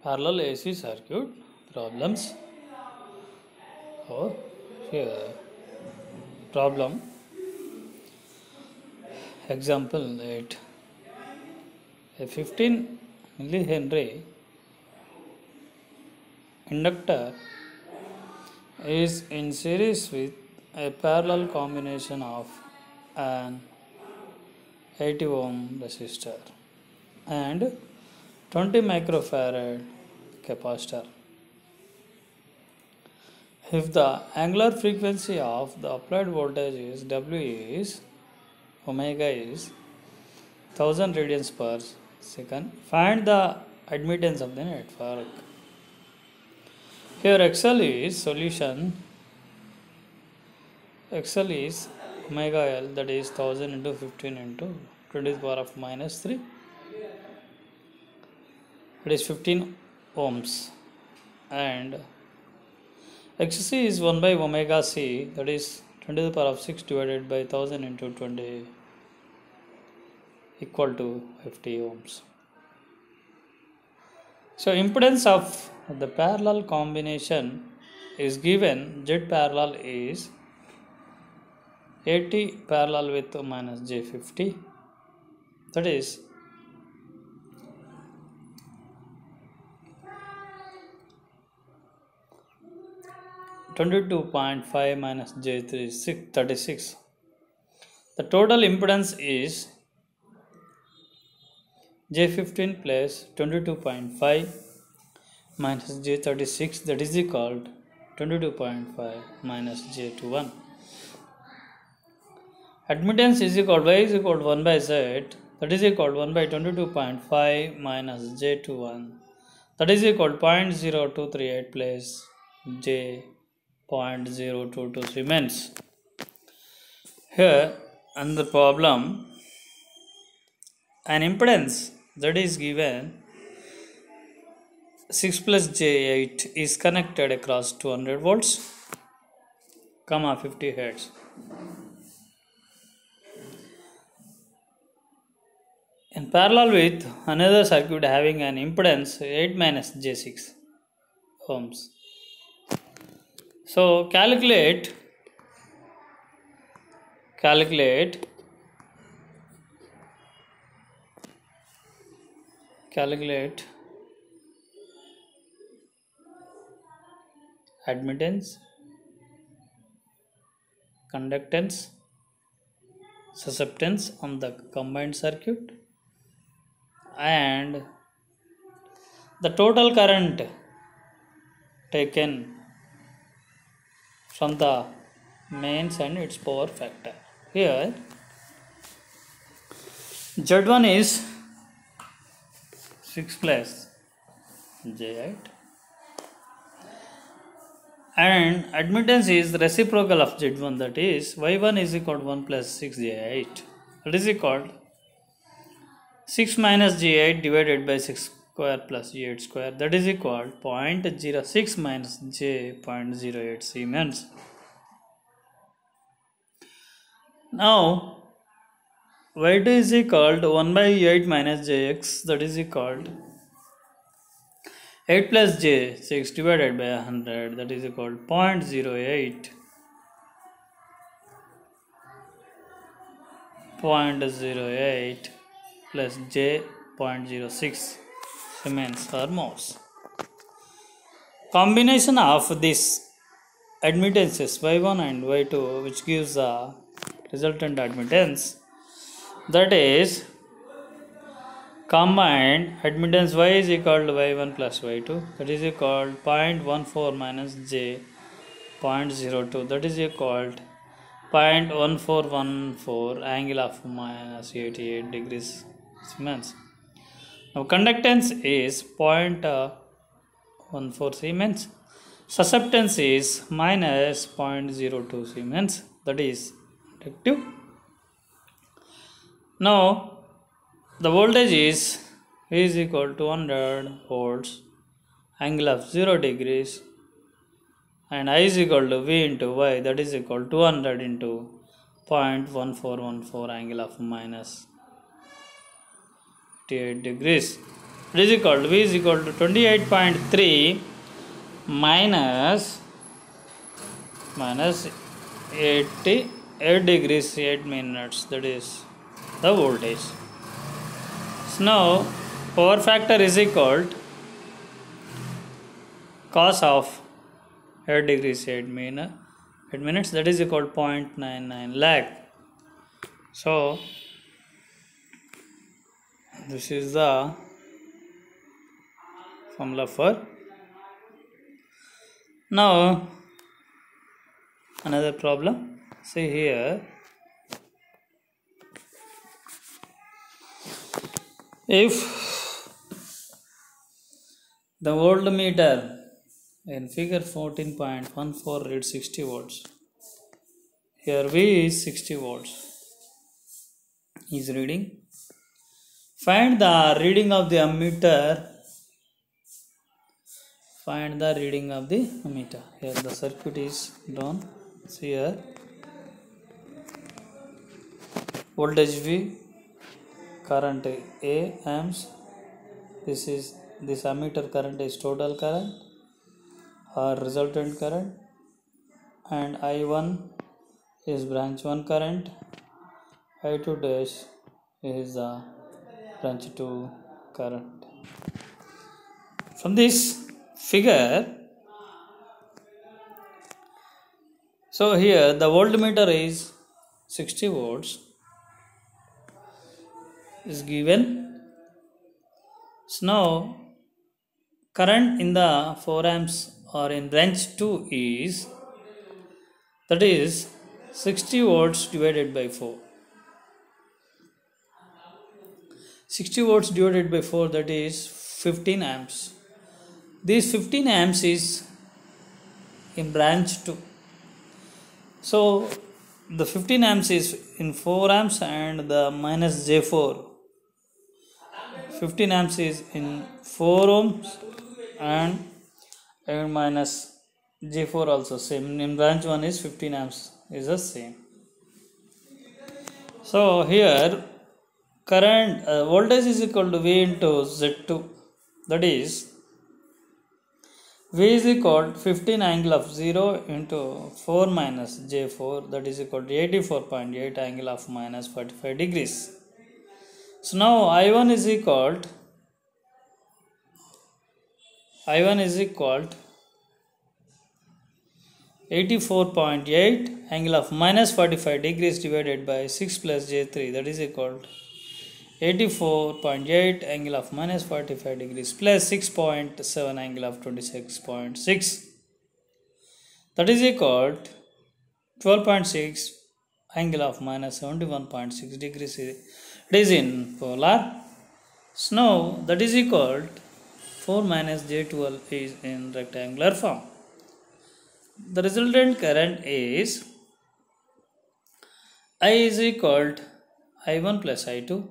Parallel AC circuit problems. Or here problem example 8. A 15 millihenry inductor is in series with a parallel combination of an 80 ohm resistor and 20 microfarad capacitor. If the angular frequency of the applied voltage is W is omega is 1000 radians per second, find the admittance of the network. Here XL is solution. XL is omega L, that is 1000 into 15 into 10 to the power of minus 3. It is 15 ohms, and XC is 1 by omega C, that is 10 to the power of 6 divided by 1000 into 20 equal to 50 ohms. So impedance of the parallel combination is given. Z parallel is 80 parallel with minus J50, that is 22.5 minus J36. The total impedance is J15 plus 22.5 minus J36, that is equal to 22.5 minus J21. Admittance is equal to Y is equal to 1 by Z, that is equal to 1 by 22.5 minus J21, that is equal to 0.0238 plus J 0.022 Siemens. Here and the problem, an impedance that is given 6 plus J8 is connected across 200 volts, 50 hertz. In parallel with another circuit having an impedance 8 minus J6 ohms. So calculate admittance, conductance, susceptance on the combined circuit, and the total current taken from the mains and its power factor. Here Z1 is 6 plus J8 and admittance is reciprocal of Z1, that is Y1 is equal to 1 plus 6 J8, that is equal to 6 minus J8 divided by 6 square plus J8 square, that is equal to 0.06 minus J.08 Siemens. Now Y2 is equal to 1 by 8 minus Jx, that is equal to 8 plus J6 divided by 100, that is equal to 0.08 plus J.06 Siemens or Morse. Combination of these admittances Y1 and Y2, which gives the resultant admittance, that is combined admittance Y is equal to Y1 plus Y2, that is equal to 0.14 minus J 0.02, that is equal to 0.1414 angle of minus 88 degrees Siemens. Now conductance is 0.14 Siemens, susceptance is minus 0.02 Siemens, that is inductive. Now the voltage is equal to 200 volts, angle of 0 degrees, and I is equal to V into Y, that is equal to 200 into 0.1414 angle of minus 88 degrees. It is equal to V is equal to 28.3 minus 88 degrees 8 minutes, that is the voltage. So now power factor is equal to cos of 8 degrees 8 minutes, that is equal to 0.99 lakh. So this is the formula for. Now another problem. See here, if the voltmeter in figure 14.14 reads 60 volts, here V is 60 volts is reading. Find the reading of the ammeter. Find the reading of the ammeter. Here the circuit is drawn. See here, voltage V, current A amps. This ammeter current is total current or resultant current, and I1 is branch 1 current, I2 dash is the branch 2 current. From this figure, so here the voltmeter is 60 volts is given. So now current in the 4 amps or in branch 2 is, that is 60 volts divided by 4. 60 volts divided by 4, that is 15 amps. This 15 amps is in branch 2. So the 15 amps is in 4 amps and the minus J4. 15 amps is in 4 ohms and minus J4 also same. In branch 1 is 15 amps is the same. So here current voltage is equal to V into Z2, that is V is equal to 15 angle of 0 into 4 minus J4, that is equal to 84.8 angle of minus 45 degrees. So now I1 is equal to 84.8 angle of minus 45 degrees divided by 6 plus J3, that is equal to 84.8 angle of minus 45 degrees plus 6.7 angle of 26.6, that is equal to 12.6 angle of minus 71.6 degrees. It is in polar. So now that is equal to 4 minus J12 is in rectangular form. The resultant current is I is equal to I1 plus I2.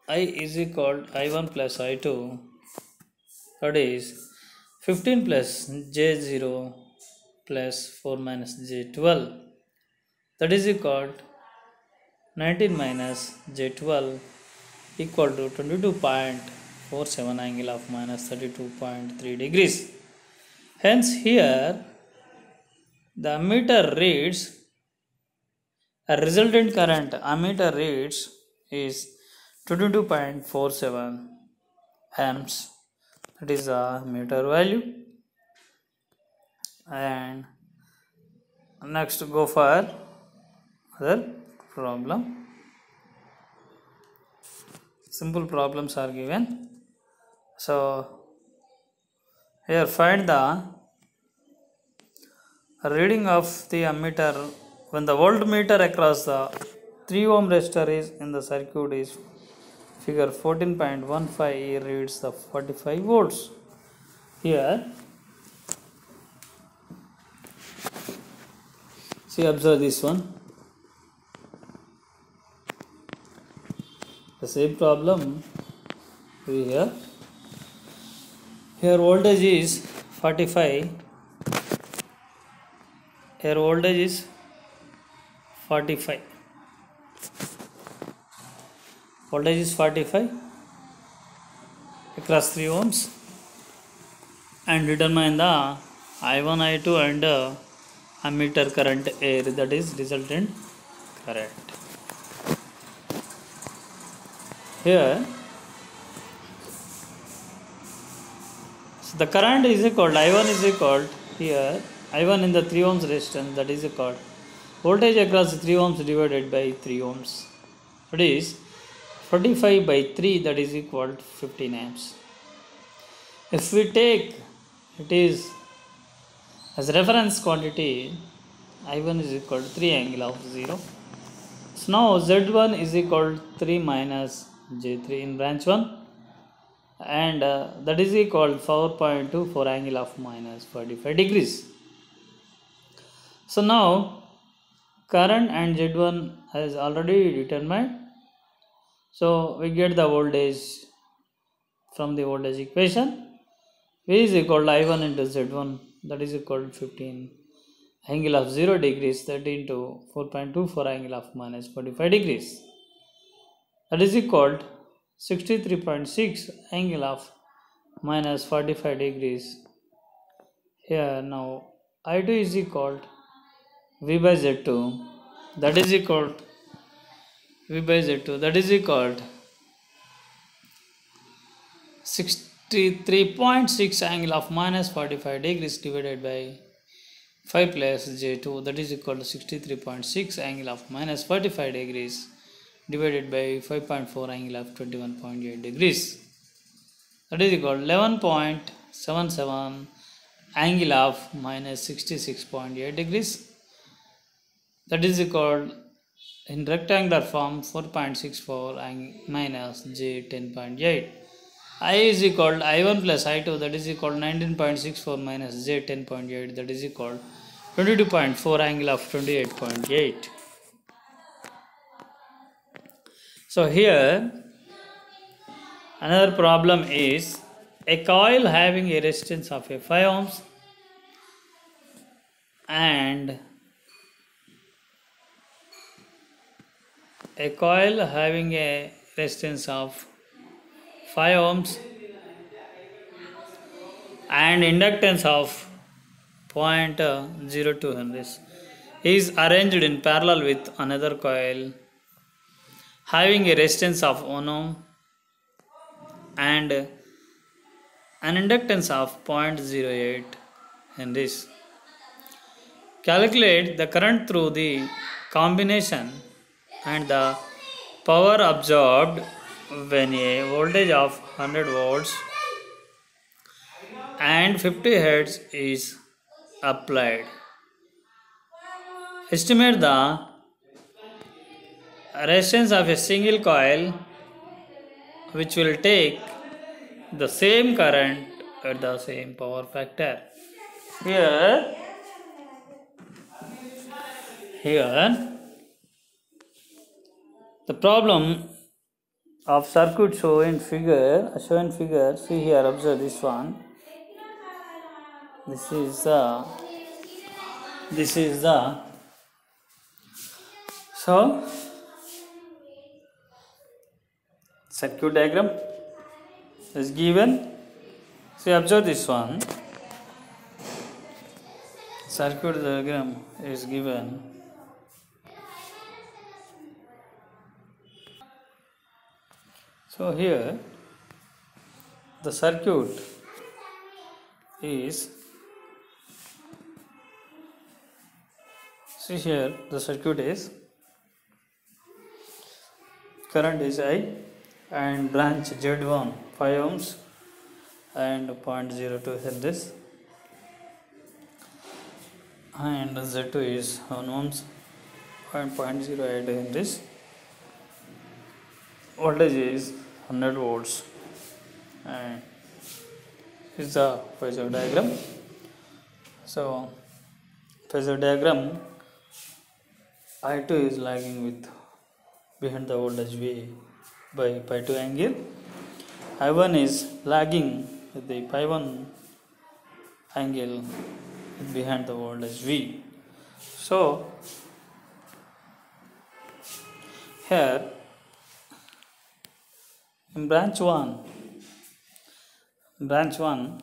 I is equal to I1 plus I2, that is 15 plus J0 plus 4 minus J12, that is equal to 19 minus J12 equal to 22.47 angle of minus 32.3 degrees. Hence here the ammeter reads, a resultant current ammeter reads is 22.47 amps, that is the meter value. And next go for other problem. Simple problems are given. So here find the reading of the ammeter when the voltmeter across the 3 ohm resistor is in the circuit is figure 14.15 reads the 45 volts. Here see, observe this one, the same problem we here voltage is 45, here voltage is 45, voltage is 45 across 3 ohms and determine the I1, I2 and ammeter current air, that is resultant current. Here, so the current is equal, I1 is equal here, I1 in the 3 ohms resistance, that is equal voltage across 3 ohms divided by 3 ohms, that is 45 by 3, that is equal to 15 amps. If we take it is as reference quantity, I1 is equal to 3 angle of 0. So now Z1 is equal to 3 minus J3 in branch 1 and that is equal to 4.24 angle of minus 45 degrees. So now current and Z1 has already determined. So we get the voltage from the voltage equation. V is equal to I1 into Z1, that is equal to 15 angle of 0 degrees, that into 4.24 angle of minus 45 degrees, that is equal to 63.6 angle of minus 45 degrees. Here now I2 is equal to V by Z2, that is equal to V by Z2, that is equal to 63.6 angle of minus 45 degrees divided by 5 plus J2, that is equal to 63.6 angle of minus 45 degrees divided by 5.4 angle of 21.8 degrees, that is equal to 11.77 angle of minus 66.8 degrees, that is equal in rectangular form 4.64 minus J 10.8. I is equal to I1 plus I2, that is equal to 19.64 minus J 10.8, that is equal to 22.4 angle of 28.8. So here another problem is a coil having a resistance of a 5 ohms and a coil having a resistance of 5 ohms and inductance of 0.02 henries is arranged in parallel with another coil having a resistance of 1 ohm and an inductance of 0.08 henries. Calculate the current through the combination and the power absorbed when a voltage of 100 volts and 50 hertz is applied. Estimate the resistance of a single coil which will take the same current at the same power factor. Here the problem of circuit shown in figure, see here, observe this one. This is the so circuit diagram is given. See, observe this one. Circuit diagram is given. So here the circuit is, see here the circuit is, current is I and branch Z1 5 ohms and 0.02 henries and Z2 is 1 ohms and 0.08 henries. Voltage is 100 volts and is the phasor diagram. So phasor diagram, I2 is lagging with behind the voltage V by pi 2 angle. I1 is lagging with the pi 1 angle behind the voltage V. So here in branch 1 branch 1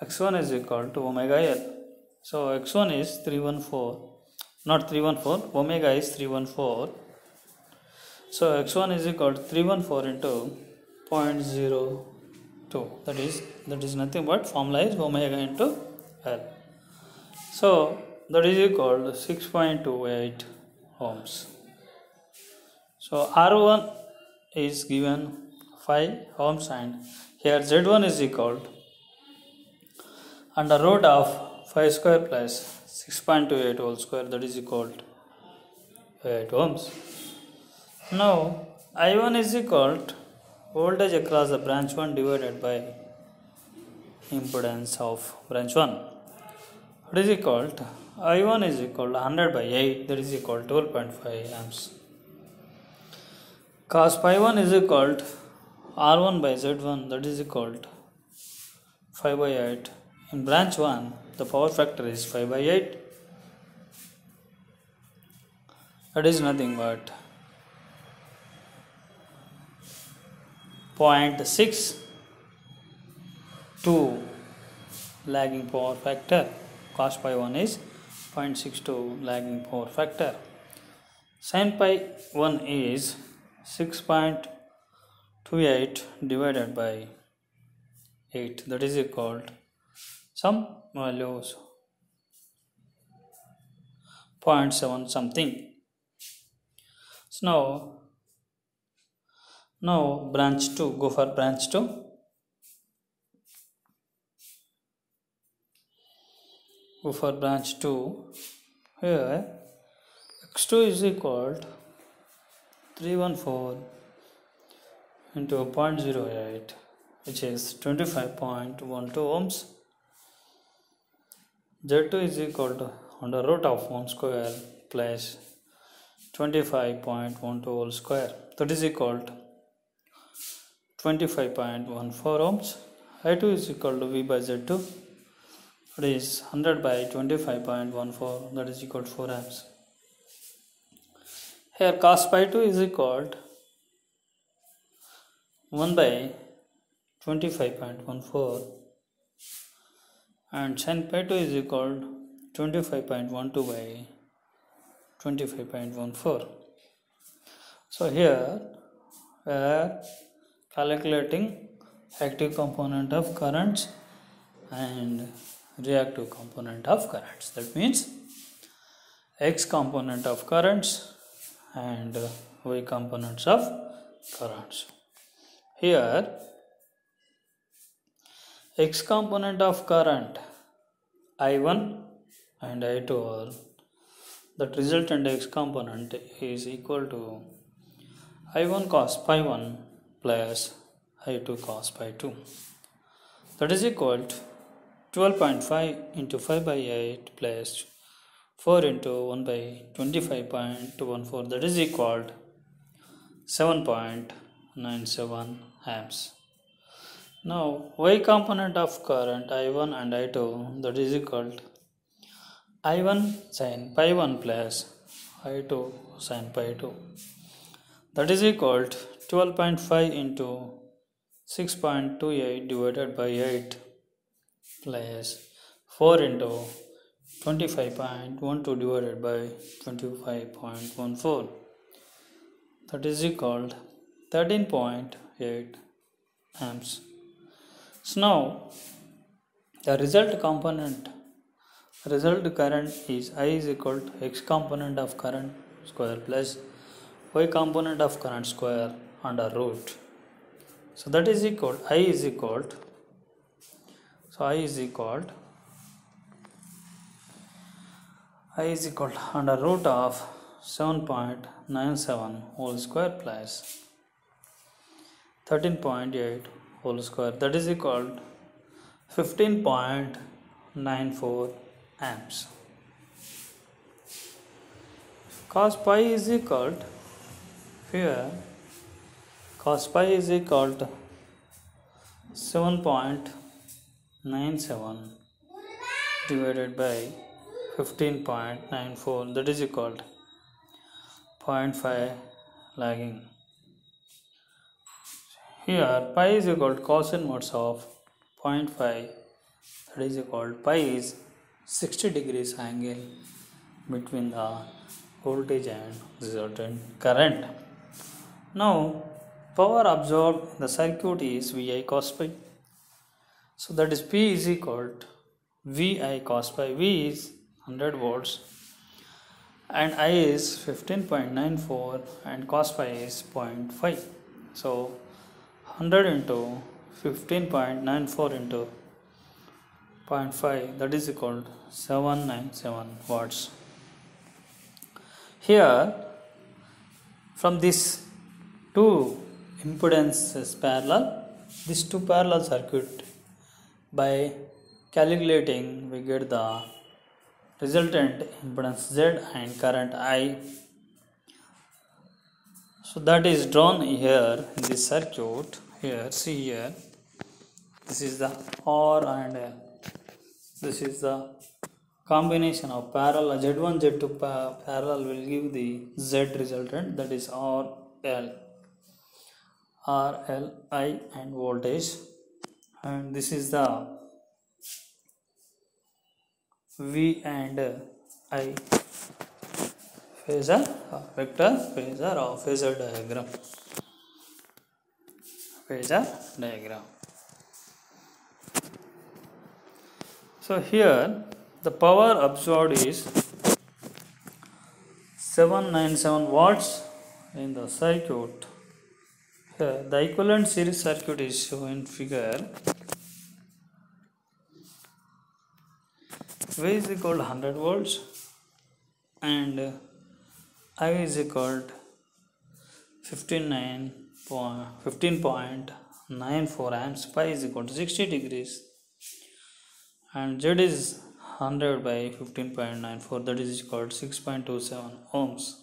x1 is equal to omega L. So x1 is 314, not 314, omega is 314. So x1 is equal to 314 into 0.02. That is nothing but formula is omega into L. So that is equal to 6.28 ohms. So R1 is given 5 ohms and here Z1 is equal to under root of 5 square plus 6.28 whole square, that is equal to 8 ohms. Now I1 is equal to voltage across the branch 1 divided by impedance of branch 1. That is equal to I1 is equal to 100 by 8, that is equal to 12.5 amps. Cos pi 1 is equal to R1 by Z1, that is equal to 5 by 8. In branch 1, the power factor is 5 by 8. That is nothing but 0.62 lagging power factor. Cos pi 1 is 0.62 lagging power factor. Sin pi 1 is 6.28 divided by 8, that is equal to some values 0.7 something. So now branch 2, go for branch 2. Go for branch 2. Here x2 is equal to 314 into 0.08, which is 25.12 ohms. Z2 is equal to under root of 1 square plus 25.12 whole square, that is equal to 25.14 ohms. I2 is equal to V by Z2, that is 100 by 25.14, that is equal to 4 amps. Here cos pi 2 is equal to 1 by 25.14 and sin pi 2 is equal to 25.12 by 25.14. So here we are calculating active component of currents and reactive component of currents. That means X component of currents and Y components of currents. Here X component of current I1 and I2 are, that resultant X component is equal to I1 cos pi 1 plus I2 cos pi 2, that is equal to 12.5 into 5 by 8 plus 4 into 1 by 25.14, that is equal to 7.97 amps. Now Y component of current I1 and I2, that is equal to I1 sin pi 1 plus I2 sin pi 2, that is equal to 12.5 into 6.28 divided by 8 plus 4 into 25.12 divided by 25.14, that is equal to 13.8 amps. So now the result current is I is equal to X component of current square plus Y component of current square under root. So that is equal to I is equal to under root of 7.97 whole square plus 13.8 whole square, that is equal to 15.94 amps. Cos pi is equal to, here cos pi is equal to 7.97 divided by 15.94, that is equal to 0.5 lagging. Here pi is equal to cos inverse of 0.5, that is called pi is 60 degrees angle between the voltage and resultant current. Now power absorbed in the circuit is Vi cos pi. So that is P is equal to Vi cos pi. V is 100 volts and I is 15.94 and cos pi is 0.5. So 100 into 15.94 into 0.5, that is equal to 797 watts. Here from this two impedances parallel, these two parallel circuit, by calculating we get the resultant impedance Z and current I. So that is drawn here in this circuit. Here, see here, this is the R and L. This is the combination of parallel Z1 Z2 parallel will give the Z resultant, that is R L I and voltage, and this is the V and I phasor, vector phasor or phasor diagram. So here the power absorbed is 797 watts in the circuit. Here the equivalent series circuit is shown in figure. V is equal to 100 volts and I is equal to 15.94 amps. Pi is equal to 60 degrees and Z is 100 by 15.94, that is equal to 6.27 ohms.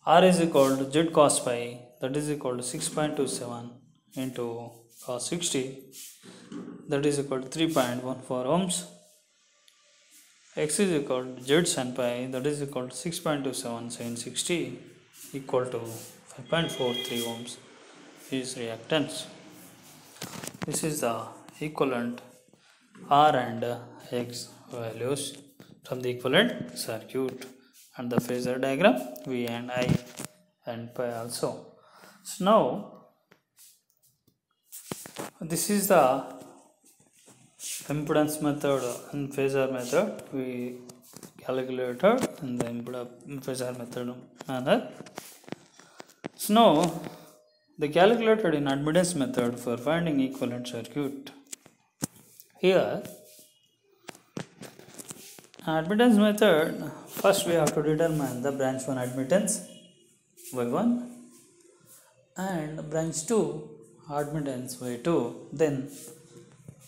R is equal to Z cos pi, that is equal to 6.27 into cos 60, that is equal to 3.14 ohms. X is equal to Z sin pi, that is equal to 6.27 sin 60 equal to 5.43 ohms is reactance. This is the equivalent R and X values from the equivalent circuit, and the phasor diagram V and I and pi also. So now this is the impedance method and phasor method we calculated in the phasor method manner. So now they calculated in admittance method for finding equivalent circuit. Here admittance method, first we have to determine the branch 1 admittance Y1 and branch 2 admittance Y2. Then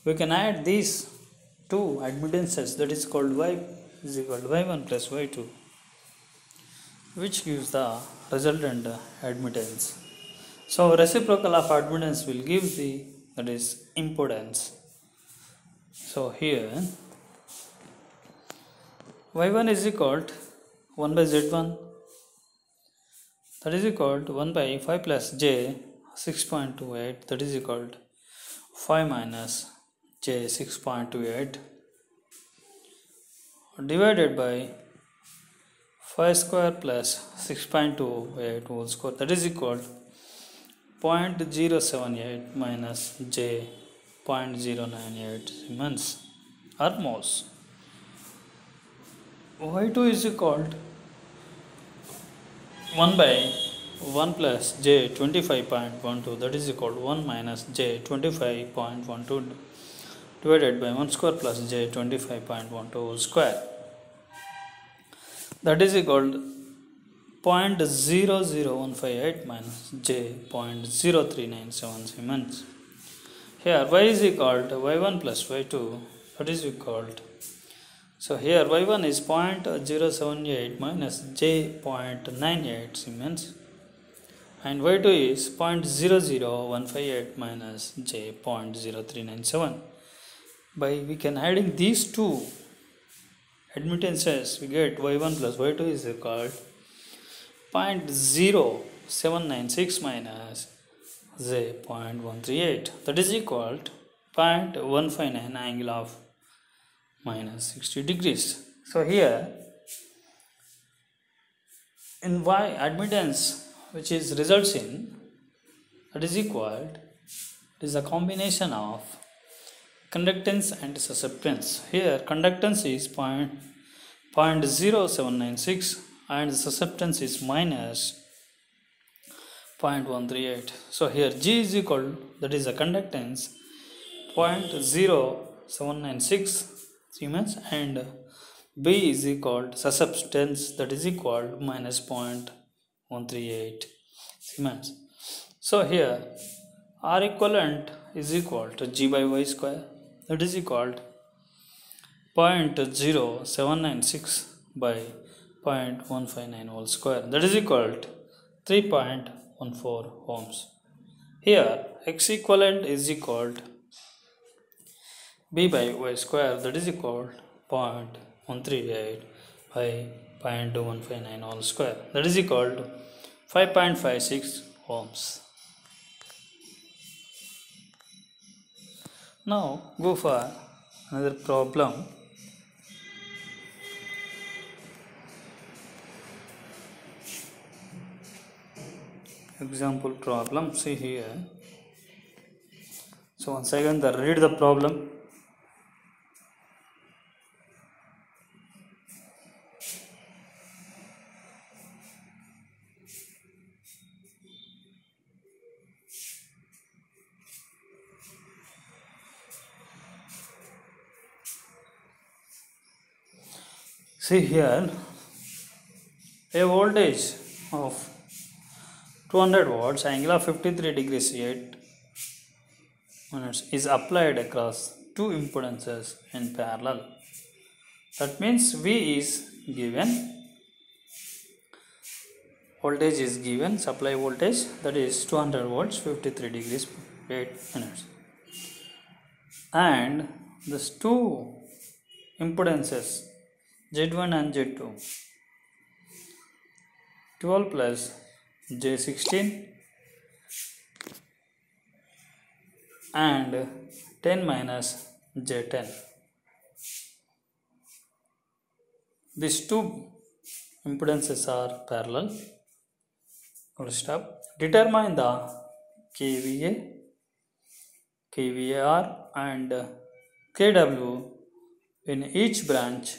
we can add these two admittances, that is called Y is equal to Y1 plus Y2, which gives the resultant admittance. So reciprocal of admittance will give the, that is, impedance. So here Y1 is equal to 1 by Z1, that is equal to 1 by 5 plus J 6.28, that is equal to 5 minus J 6.28 divided by 5 square plus 6.28 whole square, that is equal to 0.078 minus J 0.098 Siemens or moles. Y2 is equal to 1 by 1 plus J 25.12, that is equal to 1 minus J 25.12 divided by 1 square plus J 25.12 whole square, that is equal to 0.00158 minus J 0.0397 Siemens. Here Y is equal to Y1 plus Y2, that is equal to, so here Y1 is 0.078 minus J 0.98 Siemens and Y2 is 0.00158 minus J 0.0397. By we can adding these two admittances, we get Y1 plus Y2 is equal to 0.0796 minus J 0.138, that is equal to 0.159 angle of minus 60 degrees. So here in Y admittance, which is results in, that is equal, it is a combination of conductance and susceptance. Here conductance is 0.0796 and susceptance is minus 0.138. So here G is equal, that is a conductance 0.0796 Siemens, and B is equal to susceptance, that is equal to minus 0.138 Siemens. So here R equivalent is equal to G by Y square, that is equal to 0.0796 by 0.159 whole square, that is equal to 3.14 ohms. Here X equivalent is equal to B by Y square, that is equal to 0.138 by 0.2159 whole square, that is equal to 5.56 ohms. Now go for another problem. Example problem, see here. So once again read the problem. See here, a voltage of 200 watts, angle of 53 degrees 8 minutes is applied across two impedances in parallel. That means V is given, voltage is given, supply voltage, that is 200 volts, 53 degrees 8 minutes, and these two impedances Z1 and Z2, 12 plus J16 and 10 minus J10. These two impedances are parallel. Full stop. Determine the kVA, kVAR and kW in each branch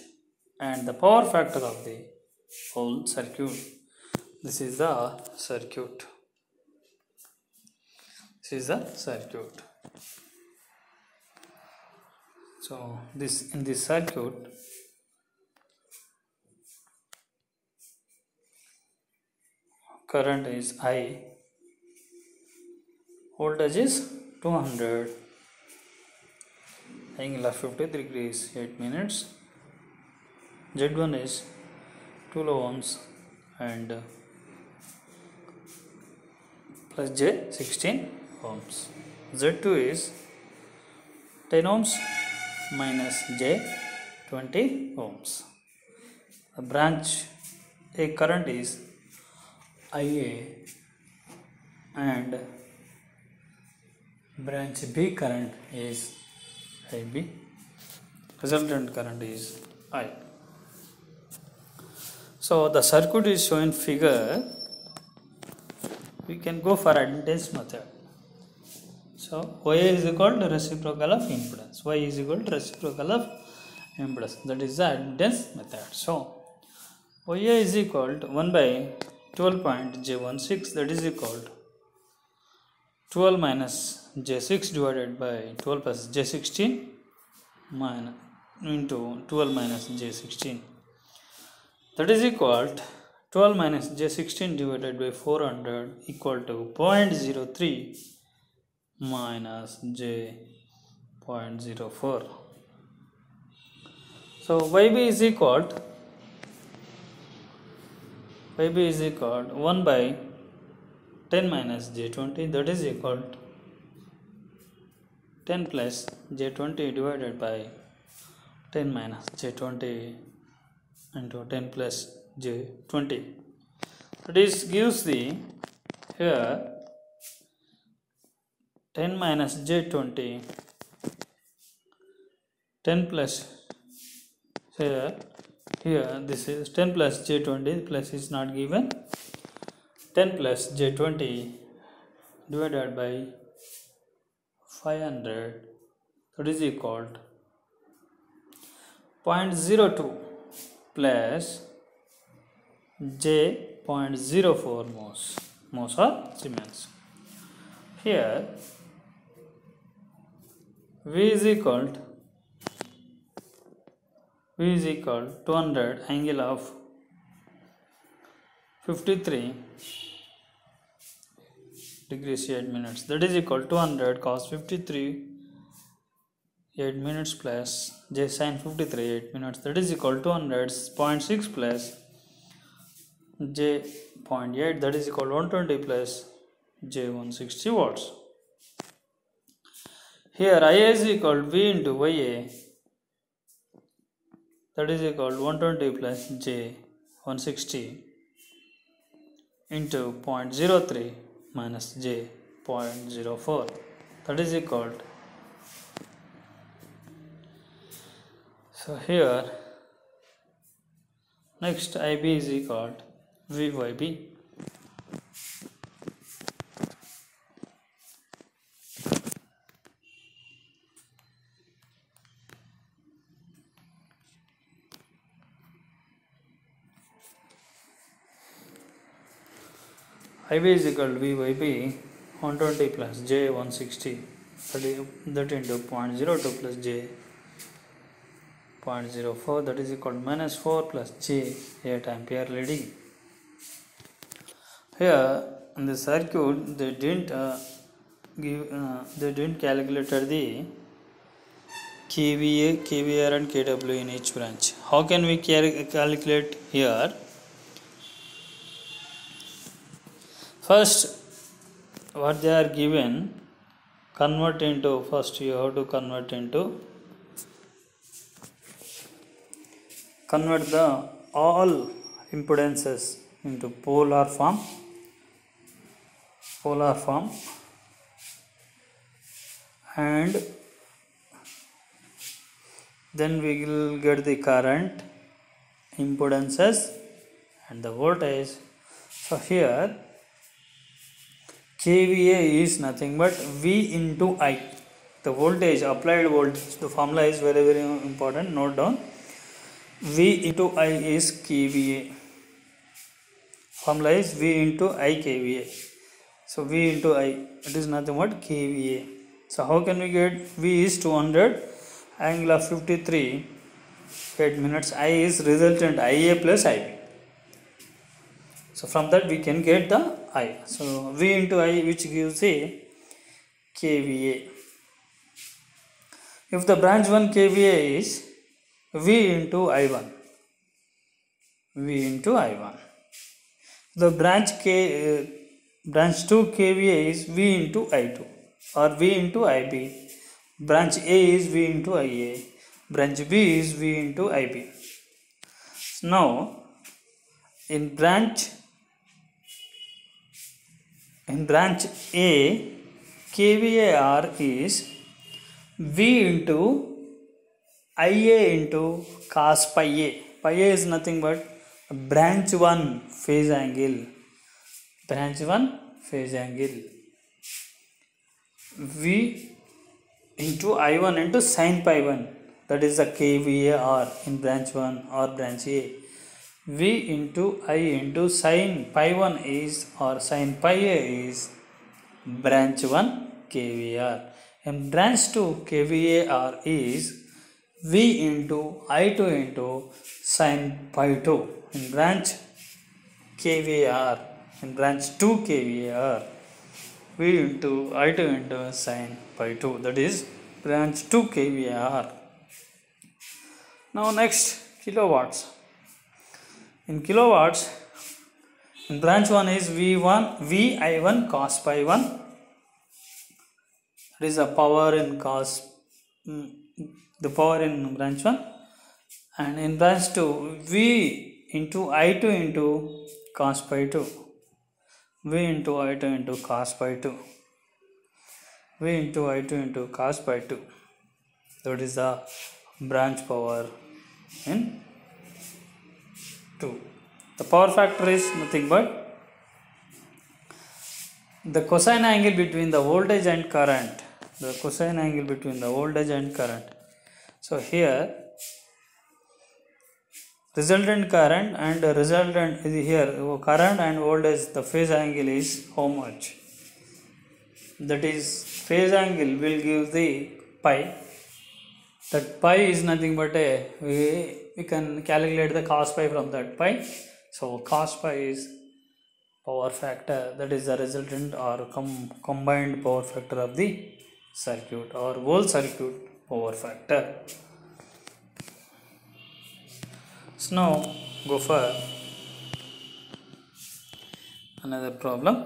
and the power factor of the whole circuit. This is the circuit. This is the circuit. So in this circuit, current is I, voltage is 200, angle of 50 degrees 8 minutes, Z1 is 2 ohms and plus J16 ohms. Z2 is 10 ohms minus J20 ohms. The branch A current is IA and branch B current is IB. Resultant current is I. So the circuit is shown figure. We can go for admittance method. So Y is equal to reciprocal of impedance. Y is equal to reciprocal of impedance. That is the admittance method. So YA is equal to 1 by 12.J16, that is equal to 12 minus J6 divided by 12 plus J16 minus into 12 minus J16. That is equal to 12 minus J16 divided by 400 equal to 0.03 minus J0.04. So YB is equal to 1 by 10 minus J20, that is equal to 10 plus J20 divided by 10 minus J20 into 10 plus J20. This gives the here 10 minus J20 10 plus here this is 10 plus j20 plus is not given. 10 plus j20 divided by 500, that is equal to 0.02 plus j.04 moles or Siemens. Here V is equal to 200 angle of 53 degrees 8 minutes, that is equal to 200 cos 53 8 minutes plus j sin 53 8 minutes, that is equal to 200 0.6 plus j 0.8, that is equal to 120 plus j 160 watts. Here IA is equal to V into YA, that is equal to 120 plus j 160 into 0.03 minus j 0.04, that is equal to, so here next IB is equal to VYB. IB is equal to VYB 120 plus j 160, that into 0.02 plus j 0.04, that is equal to minus 4 plus j 8 ampere leading. Here in the circuit they didn't calculate the KVA, KVR and KW in each branch. How can we calculate here? First, what they are given, convert into, first you have to convert the all impedances into polar form, and then we will get the current, impedances and the voltage. So here KVA is nothing but V into I. The voltage, applied voltage, the formula is very, very important, note down. V into I is KVA. Formula is V into I KVA. So V into I, it is nothing but KVA. So how can we get? V is 200, angle of 53, 8 minutes. I is resultant IA plus IB. So from that we can get the I. So V into I, which gives a KVA. If the branch 1 KVA is V into I1, the branch 2 KVA is V into I2 or V into IB. Branch A is V into IA. Branch B is V into IB. Now in branch A, KVAR is V into IA into cos pi A. Pi A is nothing but branch 1 phase angle. V into I1 into sin pi 1, that is the KVAR in branch 1 or branch A. V into I into sin pi 1 is, or sin pi A is, branch 1 KVAR. And branch 2 KVAR is V into I2 into sin pi 2. In branch KVAR, in branch 2 KVAR, V into I2 into sin pi 2, that is branch 2 KVAR. Now next, kilowatts. In kilowatts, in branch 1 is VI1 cos pi 1, that is the power in the power in branch 1, and in branch 2 V into I2 into cos pi 2, V into I2 into cos pi 2, V into I2 into cos pi 2, that is the branch power in 2. The power factor is nothing but the cosine angle between the voltage and current. The cosine angle between the voltage and current. So here resultant current and resultant here current and voltage, the phase angle is how much? That is, phase angle will give the pi. That pi is nothing but we can calculate the cos pi from that pi. So cos pi is power factor, that is the resultant or combined power factor of the circuit or whole circuit power factor. So now go for another problem.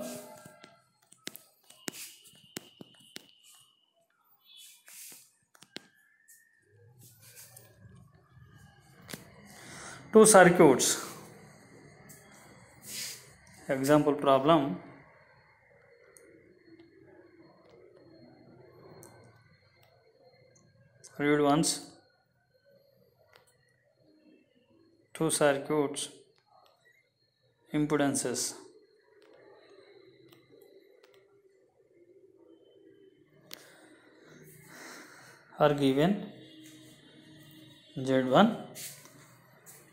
Two circuits. Example problem. Read once. Two circuits impedances. Are given. Z1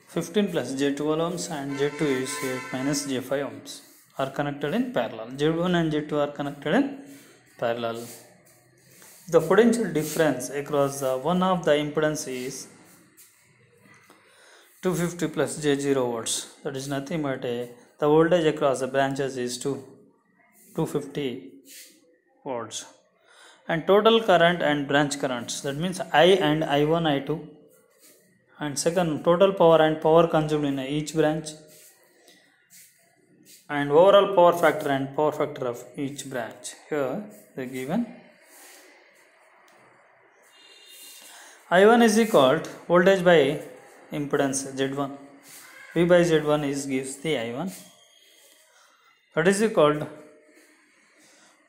15 plus J2 ohms and J2 is 8 minus J5 ohms are connected in parallel. Z1 and J2 are connected in parallel. The potential difference across the one of the impedance is 250 plus J0 volts. That is nothing but the voltage across the branches is 250 volts. And total current and branch currents, that means I and I1, I2. And second, total power and power consumed in each branch, and overall power factor and power factor of each branch. Here they given. I1 is equal to voltage by impedance Z1. V by Z1 gives the I1. That is equal to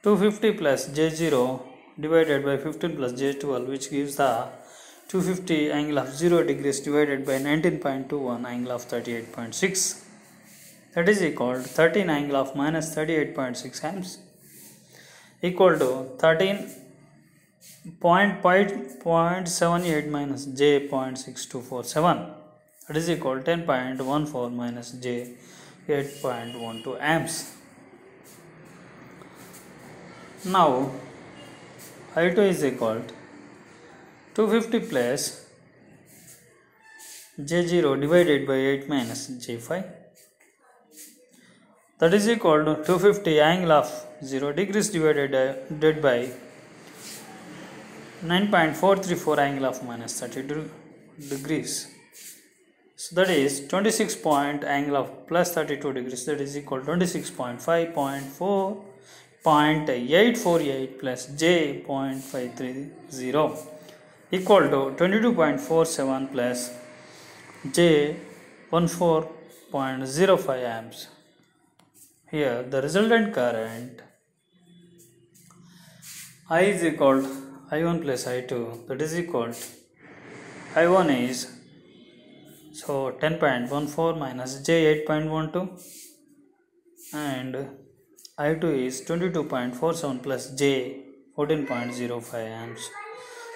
250 plus J0 divided by 15 plus J12, which gives the 250 angle of 0 degrees divided by 19.21 angle of 38.6. That is equal to 13 angle of minus 38.6 amps equal to 13.78 minus J 0.6247. That is equal to 10.14 minus J 8.12 amps. Now I2 is equal to 250 plus J0 divided by 8 minus J5. That is equal to 250 angle of 0 degrees divided by 9.434 angle of minus 32 degrees. So that is 26 point angle of plus 32 degrees. That is equal to 26.5.848 plus J 0.530 equal to 22.47 plus J 14.05 amps. Here the resultant current I is equal to I1 plus I2, that is equal to I1 is 10.14 minus J 8.12 and I2 is 22.47 plus J 14.05 amps.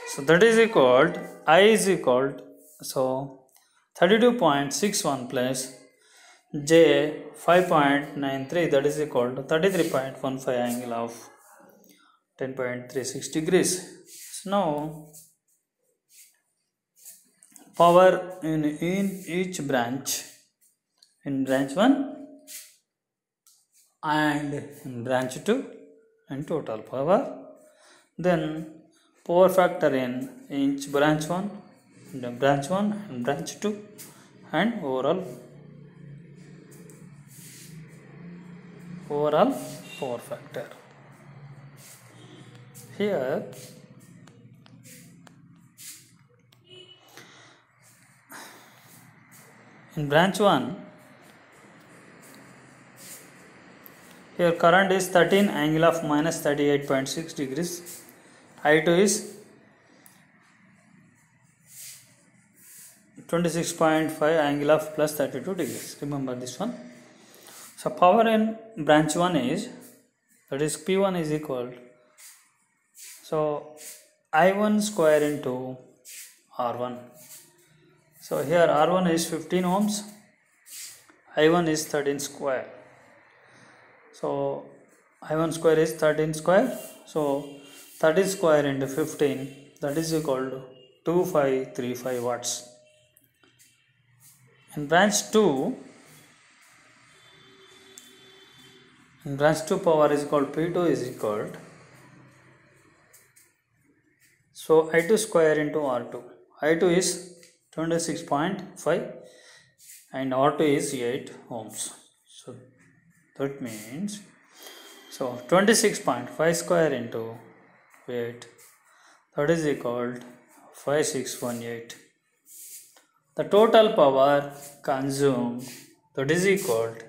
So that is equal to I is equal to 32.61 plus J 5.93, that is equal to 33.15 angle of 10.36 degrees. So now power in each branch, in branch 1 and in branch 2, and total power. Then power factor in each branch 1, and branch 1 and branch 2, and overall power factor. Here in branch 1, here current is 13 angle of minus 38.6 degrees. I2 is 26.5 angle of plus 32 degrees. Remember this one. So power in branch 1 is, that is P1 is equal, so I1 square into R1. So here R1 is 15 ohms, I1 is 13 square. So I1 square is 13 square. So 13 square into 15, that is equal to 2535 watts. In branch 2, power is equal to P2 is equal to, so I2 square into R2. I2 is 26.5 and R2 is 8 ohms. So that means, so 26.5 square into 8, that is equal to 5618. The total power consumed, that is equal to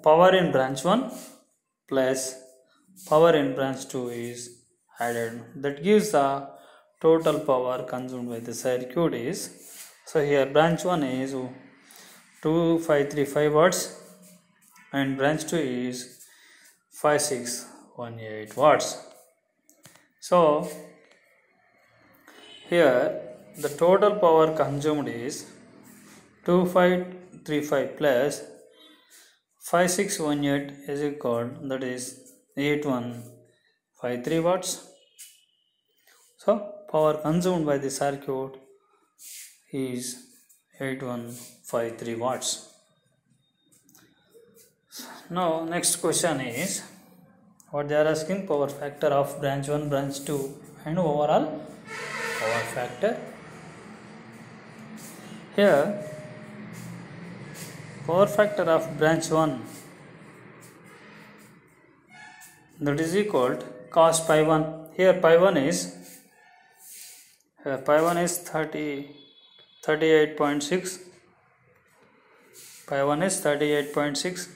power in branch 1 plus power in branch 2 is added. That gives the total power consumed by the circuit is, so here branch 1 is 2535 watts and branch 2 is 5618 watts. So here the total power consumed is 2535 plus 5618 is equal, that is 8153 watts. So power consumed by the circuit is 8153 watts. Now next question is, what they are asking, power factor of branch 1, branch 2 and overall power factor. Here power factor of branch 1, that is equal to cos pi 1. Here pi 1 is 38.6. Pi 1 is 38.6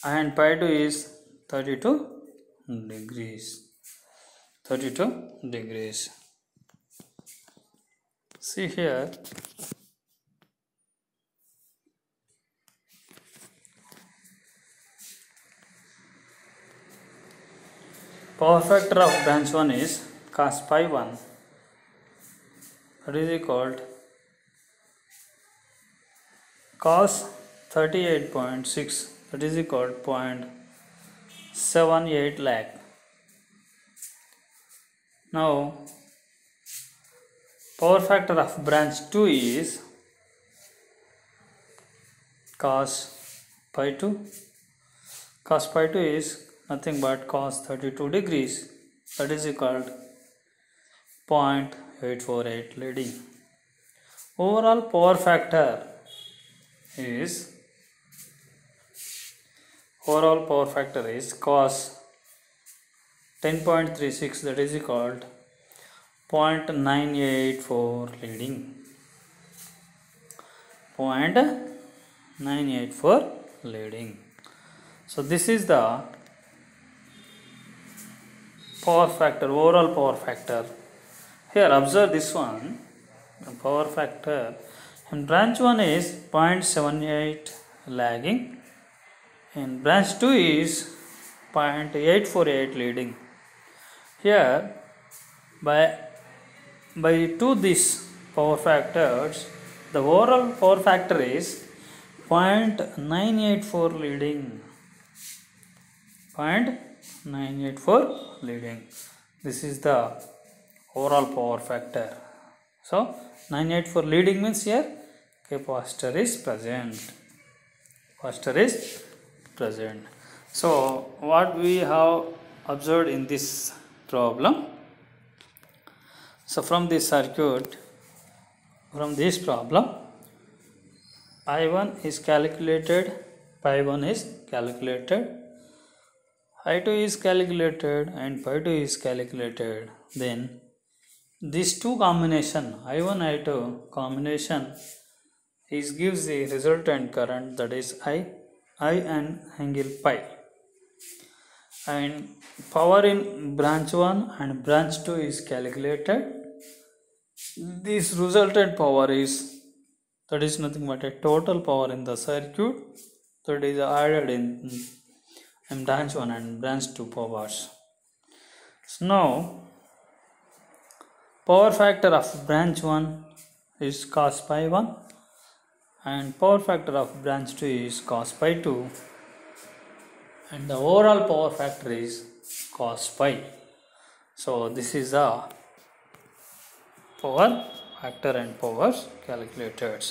and pi 2 is 32 degrees. 32 degrees. See here, power factor of branch 1 is cos pi 1, that is equal to cos 38.6, that is equal to 0.78 lakh. Now power factor of branch 2 is cos pi 2. Cos pi 2 is nothing but cos 32 degrees, that is equal to 0.848 leading. Overall power factor is cos 10.36, that is equal to 0.984 leading. 0.984 leading. So this is the power factor, overall power factor. Here observe this one, the power factor in branch 1 is 0.78 lagging, in branch 2 is 0.848 leading. Here by two these power factors, the overall power factor is 0.984 leading. 0.984 leading. This is the overall power factor. So 984 leading means here capacitor is present. Capacitor is present. So what we have observed in this problem. So from this circuit, from this problem, I1 is calculated, pi 1 is calculated, I2 is calculated and pi 2 is calculated. Then these two combination, I1 I2 combination, gives the resultant current, that is I and angle pi. And power in branch 1 and branch 2 is calculated, This resultant power is, that is nothing but a total power in the circuit that is added in branch 1 and branch 2 powers. So now power factor of branch 1 is cos pi 1 and power factor of branch 2 is cos pi 2, and the overall power factor is cos pi. So this is the power factor and powers calculated.